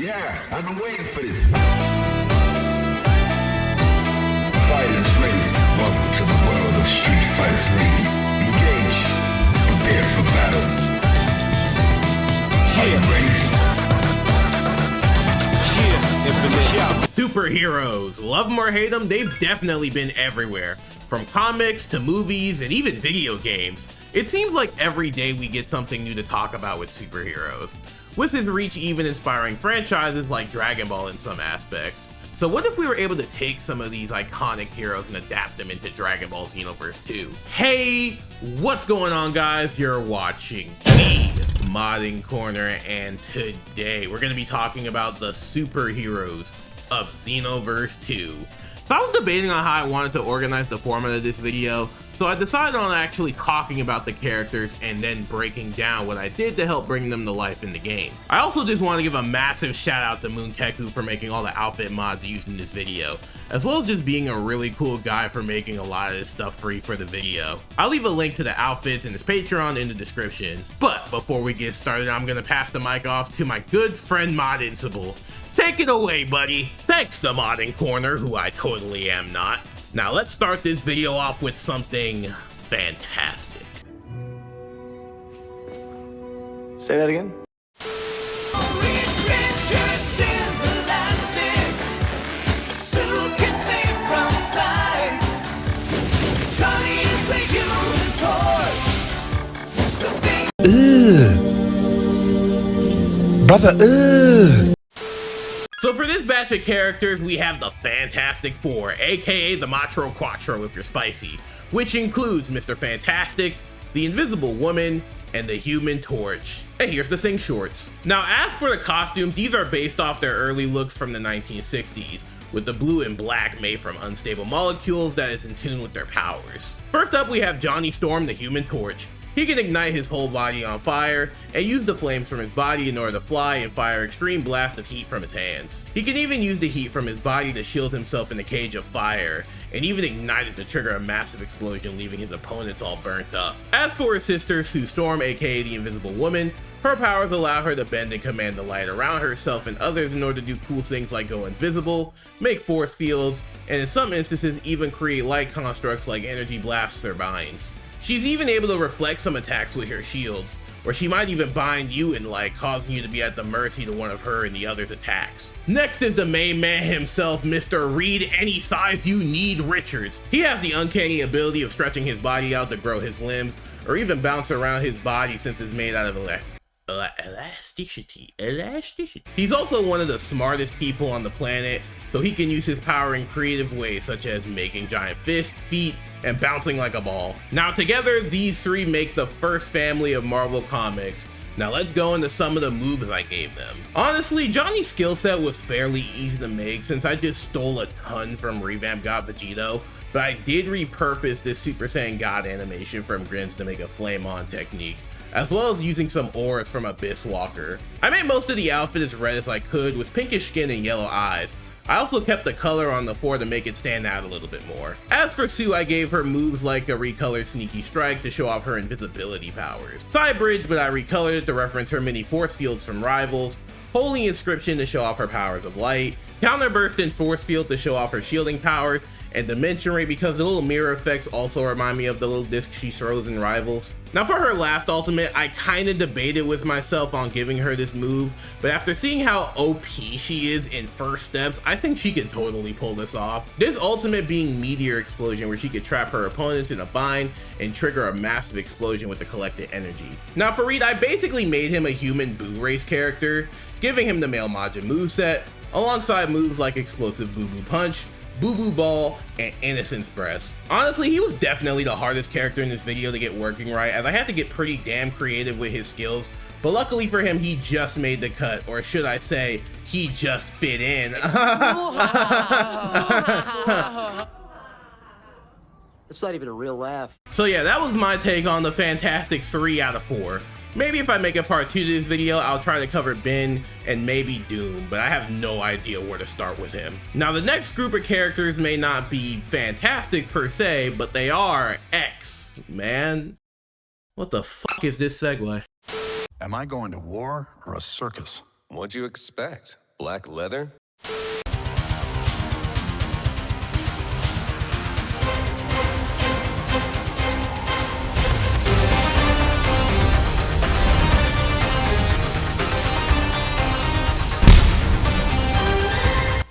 Yeah, I've been waiting for this. Fighters ready. Welcome to the world of Street Fighter 3. Engage. Prepare for battle. Are you ready? Superheroes, love them or hate them, they've definitely been everywhere. From comics to movies and even video games. It seems like every day we get something new to talk about with superheroes, with his reach even inspiring franchises like Dragon Ball in some aspects. So what if we were able to take some of these iconic heroes and adapt them into Dragon Ball Xenoverse 2? Hey, what's going on guys? You're watching the Modding Corner, and today we're going to be talking about the Superheroes of Xenoverse 2. So I was debating on how I wanted to organize the format of this video, so I decided on actually talking about the characters and then breaking down what I did to help bring them to life in the game. I also just want to give a massive shout out to Moonkeku for making all the outfit mods used in this video, as well as just being a really cool guy for making a lot of this stuff free for the video. I'll leave a link to the outfits and his Patreon in the description. But before we get started, I'm going to pass the mic off to my good friend Fraudincible. Take it away, buddy. Thanks to Modding Corner, who I totally am not. Now let's start this video off with something fantastic. Say that again? Brother, So for this batch of characters, we have the Fantastic Four, aka the Macho Quattro if you're spicy, which includes Mr. Fantastic, the Invisible Woman, and the Human Torch. And here's the Sing shorts. Now as for the costumes, these are based off their early looks from the 1960s, with the blue and black made from unstable molecules that is in tune with their powers. First up we have Johnny Storm, the Human Torch. He can ignite his whole body on fire and use the flames from his body in order to fly and fire extreme blasts of heat from his hands. He can even use the heat from his body to shield himself in a cage of fire, and even ignite it to trigger a massive explosion, leaving his opponents all burnt up. As for his sister, Sue Storm, aka the Invisible Woman, her powers allow her to bend and command the light around herself and others in order to do cool things like go invisible, make force fields, and in some instances even create light constructs like energy blast turbines. She's even able to reflect some attacks with her shields, or she might even bind you in light, causing you to be at the mercy to one of her and the other's attacks. Next is the main man himself, Mr. Read Any Size You Need Richards. He has the uncanny ability of stretching his body out to grow his limbs, or even bounce around his body since it's made out of elasticity. He's also one of the smartest people on the planet, so he can use his power in creative ways such as making giant fists, feet, and bouncing like a ball. Now together, these three make the first family of Marvel Comics. Now let's go into some of the moves I gave them. Honestly, Johnny's skill set was fairly easy to make since I just stole a ton from Revamp God Vegito, but I did repurpose this Super Saiyan God animation from Grins to make a flame on technique, as well as using some auras from Abyss Walker. I made most of the outfit as red as I could with pinkish skin and yellow eyes. I also kept the color on the 4 to make it stand out a little bit more. As for Sue, I gave her moves like a recolored Sneaky Strike to show off her invisibility powers, Side Bridge, but I recolored it to reference her mini force fields from Rivals, Holy Inscription to show off her powers of light, Counterburst and Force Field to show off her shielding powers, and Dimension Ray because the little mirror effects also remind me of the little disc she throws in Rivals. Now for her last ultimate, I kinda debated with myself on giving her this move, but after seeing how OP she is in first steps, I think she could totally pull this off. This ultimate being Meteor Explosion, where she could trap her opponents in a bind and trigger a massive explosion with the collected energy. Now for Reed, I basically made him a human Boo Race character, giving him the male Majin moveset, alongside moves like Explosive Boo Boo Punch, Boo Boo Ball, and Innocence Breast. Honestly, he was definitely the hardest character in this video to get working right, as I had to get pretty damn creative with his skills, but luckily for him, he just made the cut, or should I say, he just fit in. It's not even a real laugh. So yeah, that was my take on the Fantastic 3 out of 4. Maybe if I make a part 2 to this video, I'll try to cover Ben and maybe Doom, but I have no idea where to start with him. Now the next group of characters may not be fantastic per se, but they are X-Man. What the fuck is this segue? am I going to war or a circus? What'd you expect? Black leather?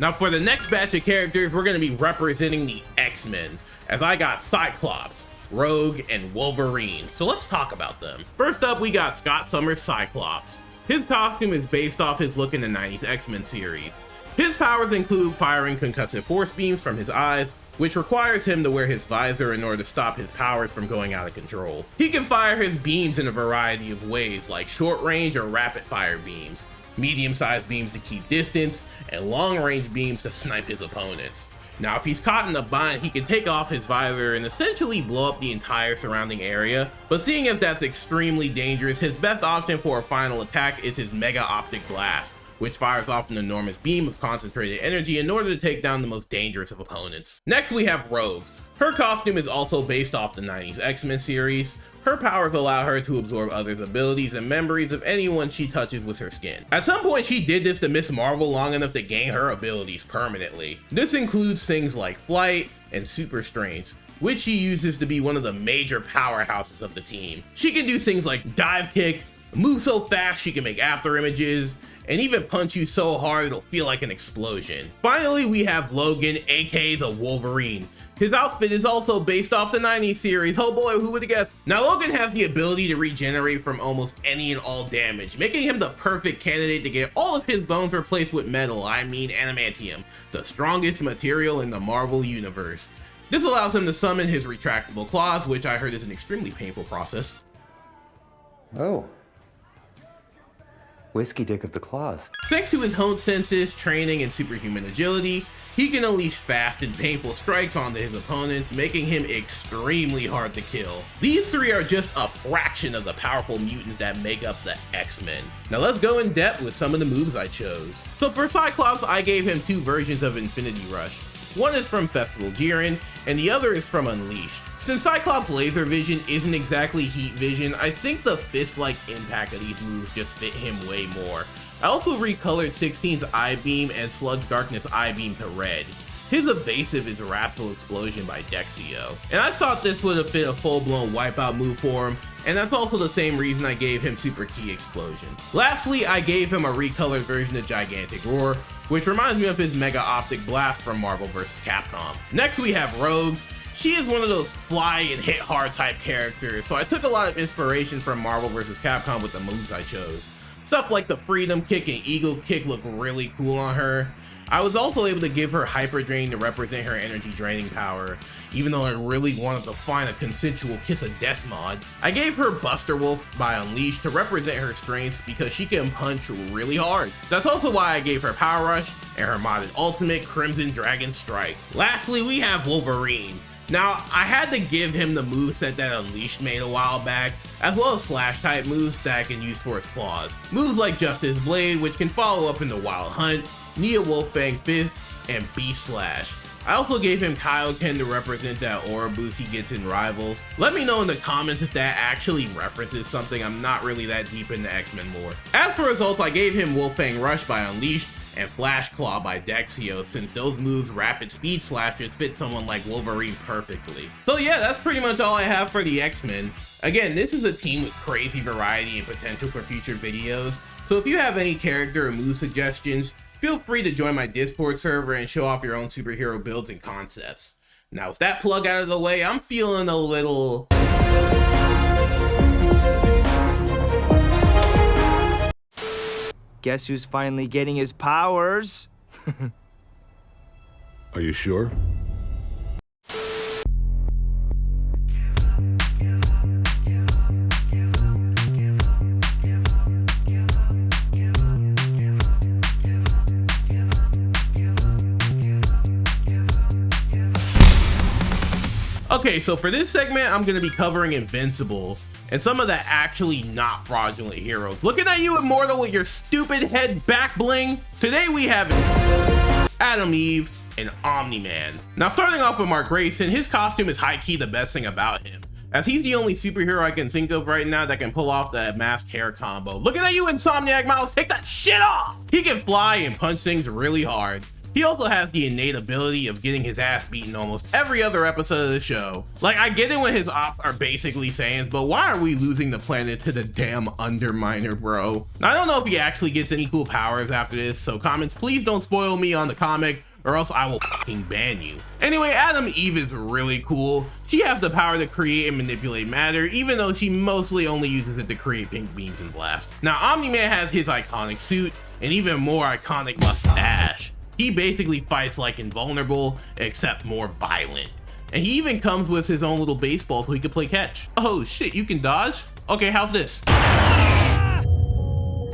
Now for the next batch of characters, we're going to be representing the X-Men, as I got Cyclops, Rogue, and Wolverine. So let's talk about them. First up, we got Scott Summers' Cyclops. His costume is based off his look in the 90s X-Men series. His powers include firing concussive force beams from his eyes, which requires him to wear his visor in order to stop his powers from going out of control. He can fire his beams in a variety of ways, like short range or rapid fire beams, medium-sized beams to keep distance, and long-range beams to snipe his opponents. Now, if he's caught in a bind, he can take off his visor and essentially blow up the entire surrounding area, but seeing as that's extremely dangerous, his best option for a final attack is his Mega Optic Blast, which fires off an enormous beam of concentrated energy in order to take down the most dangerous of opponents. Next, we have Rogue. Her costume is also based off the 90s X-Men series. Her powers allow her to absorb others' abilities and memories of anyone she touches with her skin. At some point, she did this to Miss Marvel long enough to gain her abilities permanently. This includes things like flight and super strength, which she uses to be one of the major powerhouses of the team. She can do things like dive kick, move so fast she can make after images, and even punch you so hard it'll feel like an explosion. Finally, we have Logan, aka the Wolverine. His outfit is also based off the 90s series. Oh boy, who would have guessed? Now, Logan has the ability to regenerate from almost any and all damage, making him the perfect candidate to get all of his bones replaced with metal, I mean adamantium, the strongest material in the Marvel universe. This allows him to summon his retractable claws, which I heard is an extremely painful process. Oh. Whiskey dick of the claws. Thanks to his honed senses, training, and superhuman agility, he can unleash fast and painful strikes onto his opponents, making him extremely hard to kill. These three are just a fraction of the powerful mutants that make up the X-Men. Now let's go in depth with some of the moves I chose. So for Cyclops, I gave him two versions of Infinity Rush. One is from Festival Jiren, and the other is from Unleashed. Since Cyclops' laser vision isn't exactly heat vision, I think the fist-like impact of these moves just fit him way more. I also recolored 16's Eye Beam and Sludge Darkness Eye Beam to red. His evasive is Wrathful Explosion by Dexio. And I thought this would have fit a full-blown wipeout move for him, and that's also the same reason I gave him Super Key Explosion. Lastly, I gave him a recolored version of Gigantic Roar, which reminds me of his Mega Optic Blast from Marvel vs. Capcom. Next we have Rogue. She is one of those fly and hit hard type characters, so I took a lot of inspiration from Marvel vs. Capcom with the moves I chose. Stuff like the Freedom Kick and Eagle Kick look really cool on her. I was also able to give her Hyper Drain to represent her energy draining power, even though I really wanted to find a consensual Kiss of Death mod. I gave her Buster Wolf by Unleashed to represent her strengths because she can punch really hard. That's also why I gave her Power Rush and her modded ultimate Crimson Dragon Strike. Lastly, we have Wolverine. Now, I had to give him the moveset that Unleashed made a while back, as well as slash type moves that I can use for his claws. Moves like Justice Blade, which can follow up into Wild Hunt, Nia Wolfbang Fist, and Beast Slash. I also gave him Kaioken to represent that aura boost he gets in Rivals. Let me know in the comments if that actually references something. I'm not really that deep into X-Men lore. As for results, I gave him Wolfbang Rush by Unleashed and Flash Claw by Dexio, since those moves rapid speed slashes fit someone like Wolverine perfectly. So yeah, that's pretty much all I have for the X-Men. Again, this is a team with crazy variety and potential for future videos, so if you have any character or move suggestions, feel free to join my Discord server and show off your own superhero builds and concepts. Now with that plug out of the way, I'm feeling a little... Guess who's finally getting his powers? Are you sure? Okay, so for this segment, I'm going to be covering Invincible and some of the actually not fraudulent heroes. Looking at you, Immortal, with your stupid head back bling. Today we have Adam Eve and Omni-Man. Now starting off with Mark Grayson, his costume is high-key the best thing about him. as he's the only superhero I can think of right now that can pull off that masked hair combo. Looking at you, Insomniac Mouse, take that shit off! He can fly and punch things really hard. He also has the innate ability of getting his ass beaten almost every other episode of the show. Like, I get it when his ops are basically Saiyans, but why are we losing the planet to the damn Underminer, bro? Now, I don't know if he actually gets any cool powers after this, so comments, please don't spoil me on the comic, or else I will fucking ban you. Anyway, Adam Eve is really cool. She has the power to create and manipulate matter, even though she mostly only uses it to create pink beams and blast. Now, Omni-Man has his iconic suit, and even more iconic mustache. He basically fights like Invulnerable, except more violent. And he even comes with his own little baseball so he can play catch. Oh shit, you can dodge? Okay, how's this?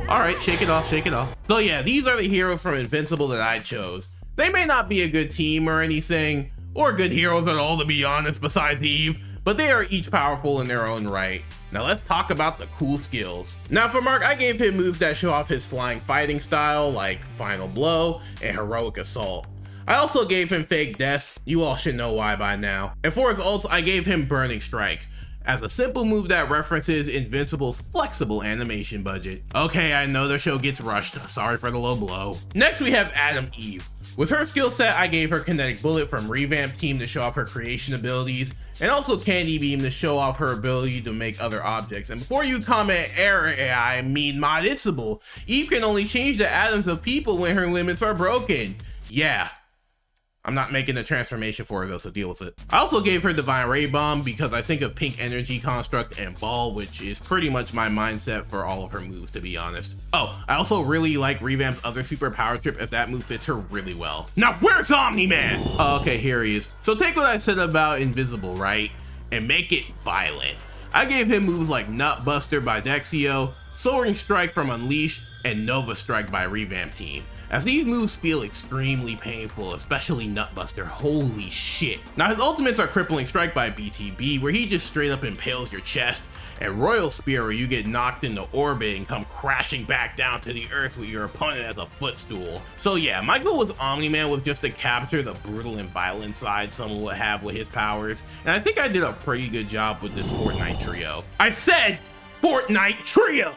Alright, shake it off, shake it off. So yeah, these are the heroes from Invincible that I chose. They may not be a good team or anything, or good heroes at all to be honest besides Eve, but they are each powerful in their own right. Now let's talk about the cool skills. Now for Mark, I gave him moves that show off his flying fighting style like Final Blow and Heroic Assault. I also gave him Fake Deaths, you all should know why by now. And for his ults, I gave him Burning Strike, as a simple move that references Invincible's flexible animation budget. Okay, I know the show gets rushed, sorry for the low blow. Next we have Adam Eve. With her skill set, I gave her Kinetic Bullet from Revamp team to show off her creation abilities, and also Candy Beam to show off her ability to make other objects. And before you comment, error AI, I mean Modicible, Eve can only change the atoms of people when her limits are broken. Yeah. I'm not making a transformation for her though, so deal with it. I also gave her Divine Ray Bomb because I think of Pink Energy Construct and Ball, which is pretty much my mindset for all of her moves, to be honest. Oh, I also really like Revamp's other super power trip, as that move fits her really well. Now where's Omni-Man? Oh, okay, here he is. So take what I said about Invisible, right? And make it violent. I gave him moves like Nut Buster by Dexio, Soaring Strike from Unleash, and Nova Strike by Revamp team, as these moves feel extremely painful, especially Nutbuster, holy shit. Now his ultimates are Crippling Strike by BTB, where he just straight up impales your chest, and Royal Spear, where you get knocked into orbit and come crashing back down to the earth with your opponent as a footstool. So yeah, my goal with Omni-Man was just to capture the brutal and violent side someone would have with his powers, and I think I did a pretty good job with this Fortnite trio. I said Fortnite trio!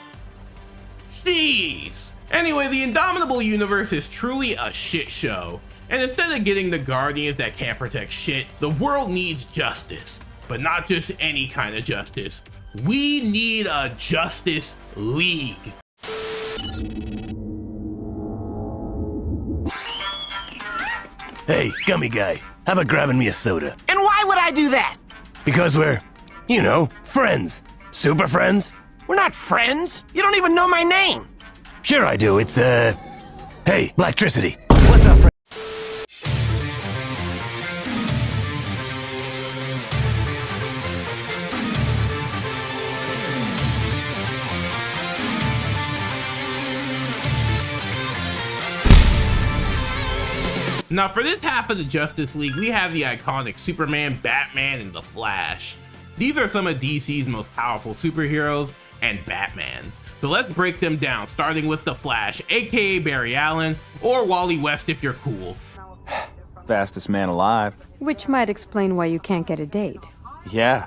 Jeez! Anyway, the Indomitable universe is truly a shit show. And instead of getting the Guardians that can't protect shit, the world needs justice. But not just any kind of justice. We need a Justice League. Hey, gummy guy, how about grabbing me a soda? And why would I do that? Because we're, you know, friends. Super friends? We're not friends. You don't even know my name. Sure I do, it's, hey, Blacktricity. What's up, friend? Now for this half of the Justice League, we have the iconic Superman, Batman, and the Flash. These are some of DC's most powerful superheroes, and Batman. So let's break them down, starting with the Flash, aka Barry Allen, or Wally West if you're cool. Fastest man alive. Which might explain why you can't get a date. Yeah.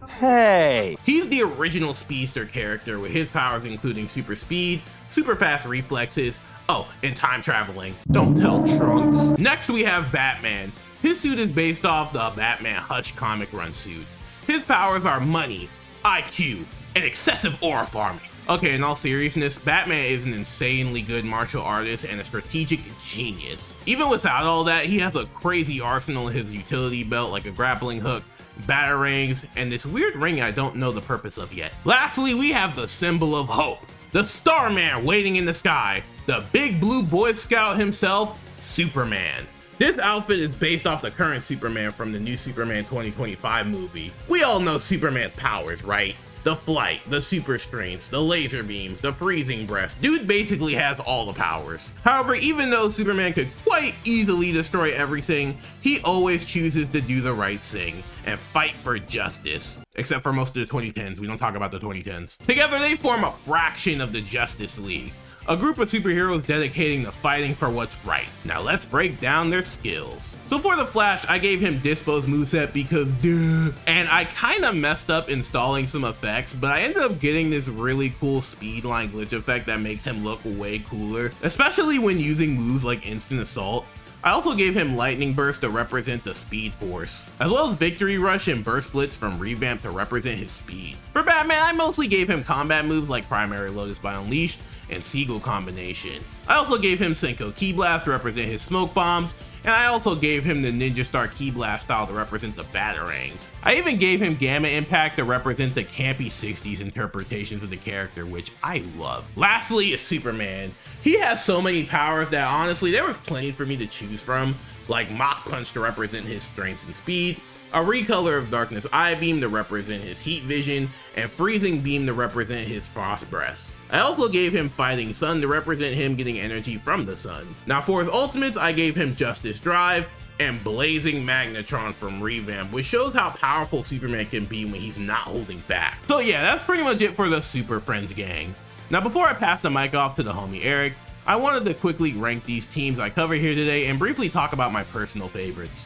Hey! He's the original speedster character, with his powers including super speed, super fast reflexes, oh, and time traveling. Don't tell Trunks. Next we have Batman. His suit is based off the Batman Hutch comic run suit. His powers are money, IQ, and excessive aura farming. Okay, in all seriousness, Batman is an insanely good martial artist and a strategic genius. Even without all that, he has a crazy arsenal in his utility belt, like a grappling hook, batarangs, and this weird ring I don't know the purpose of yet. Lastly, we have the symbol of hope, the Starman waiting in the sky, the big blue Boy Scout himself, Superman. This outfit is based off the current Superman from the new Superman 2025 movie. We all know Superman's powers, right? The flight, the super strengths, the laser beams, the freezing breath. Dude basically has all the powers. However, even though Superman could quite easily destroy everything, he always chooses to do the right thing and fight for justice. Except for most of the 2010s, we don't talk about the 2010s. Together they form a fraction of the Justice League. a group of superheroes dedicating to fighting for what's right. Now let's break down their skills. So for the Flash, I gave him Dispo's moveset because duh. And I kinda messed up installing some effects, but I ended up getting this really cool speed line glitch effect that makes him look way cooler, especially when using moves like Instant Assault. I also gave him Lightning Burst to represent the Speed Force, as well as Victory Rush and Burst Blitz from Revamp to represent his speed. For Batman, I mostly gave him combat moves like Primary Lotus by Unleashed and Seagull Combination. I also gave him Senko Ki Blast to represent his smoke bombs, and I also gave him the Ninja Star Ki Blast style to represent the Batarangs. I even gave him Gamma Impact to represent the campy 60s interpretations of the character, which I love. Lastly is Superman. He has so many powers that honestly there was plenty for me to choose from, like Mach Punch to represent his strengths and speed, a Recolor of Darkness Eye Beam to represent his heat vision, and Freezing Beam to represent his frost breath. I also gave him Fighting Sun to represent him getting energy from the sun. Now for his ultimates, I gave him Justice Drive and Blazing Magnetron from Revamp, which shows how powerful Superman can be when he's not holding back. So yeah, that's pretty much it for the Super Friends gang. Now before I pass the mic off to the homie Eric, I wanted to quickly rank these teams I cover here today and briefly talk about my personal favorites.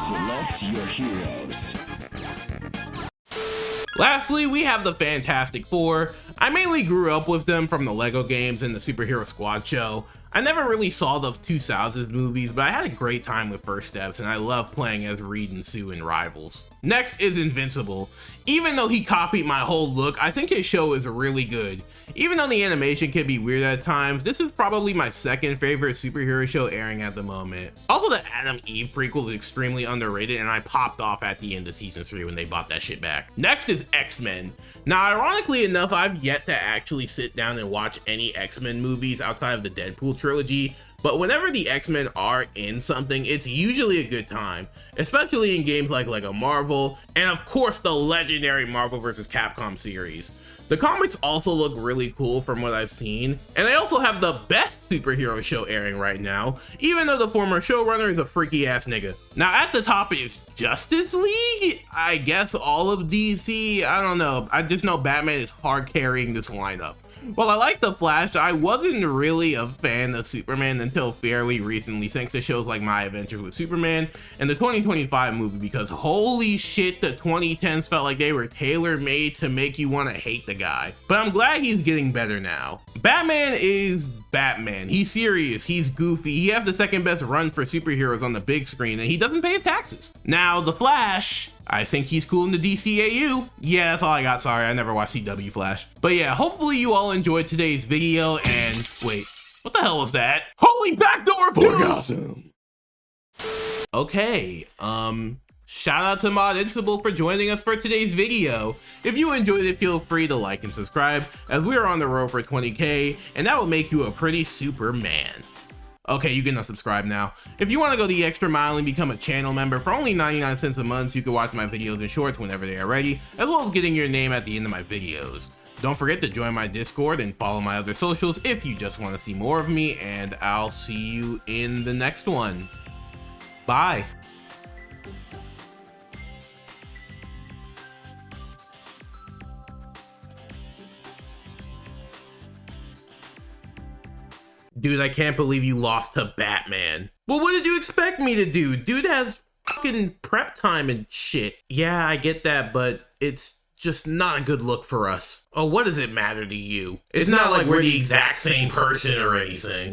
Select your heroes. Lastly, we have the Fantastic Four. I mainly grew up with them from the Lego games and the Superhero Squad show. I never really saw the 2000s movies, but I had a great time with First Steps, and I love playing as Reed and Sue in Rivals. Next is Invincible. Even though he copied my whole look, I think his show is really good. Even though the animation can be weird at times, this is probably my second favorite superhero show airing at the moment. Also, the Adam Eve prequel is extremely underrated, and I popped off at the end of season 3 when they bought that shit back. Next is X-Men. Now, ironically enough, I've yet to actually sit down and watch any X-Men movies outside of the Deadpool trilogy, but whenever the X-Men are in something, it's usually a good time, especially in games like Lego Marvel, and of course the legendary Marvel vs. Capcom series. The comics also look really cool from what I've seen, and they also have the best superhero show airing right now, even though the former showrunner is a freaky ass nigga. Now at the top is Justice League? I guess all of DC? I don't know, I just know Batman is hard carrying this lineup. While I like The Flash, I wasn't really a fan of Superman until fairly recently, thanks to shows like My Adventures with Superman and the 2025 movie, because holy shit, the 2010s felt like they were tailor-made to make you want to hate the guy. But I'm glad he's getting better now. Batman is Batman. He's serious, he's goofy, he has the second best run for superheroes on the big screen, and he doesn't pay his taxes. Now, The Flash, I think he's cool in the DCAU. Yeah, that's all I got. Sorry, I never watched CW Flash. But yeah, hopefully you all enjoyed today's video, and wait, what the hell was that? Holy backdoor of doom! Okay, shout out to Modinvincible for joining us for today's video. If you enjoyed it, feel free to like and subscribe, as we are on the road for 20K, and that will make you a pretty Superman. Okay, you can unsubscribe now. If you want to go the extra mile and become a channel member for only 99 cents a month, you can watch my videos and shorts whenever they are ready, as well as getting your name at the end of my videos. Don't forget to join my Discord and follow my other socials if you just want to see more of me, and I'll see you in the next one. Bye. Dude, I can't believe you lost to Batman. Well, what did you expect me to do? Dude has fucking prep time and shit. Yeah, I get that, but it's just not a good look for us. Oh, what does it matter to you? It's not like we're the exact same person or anything.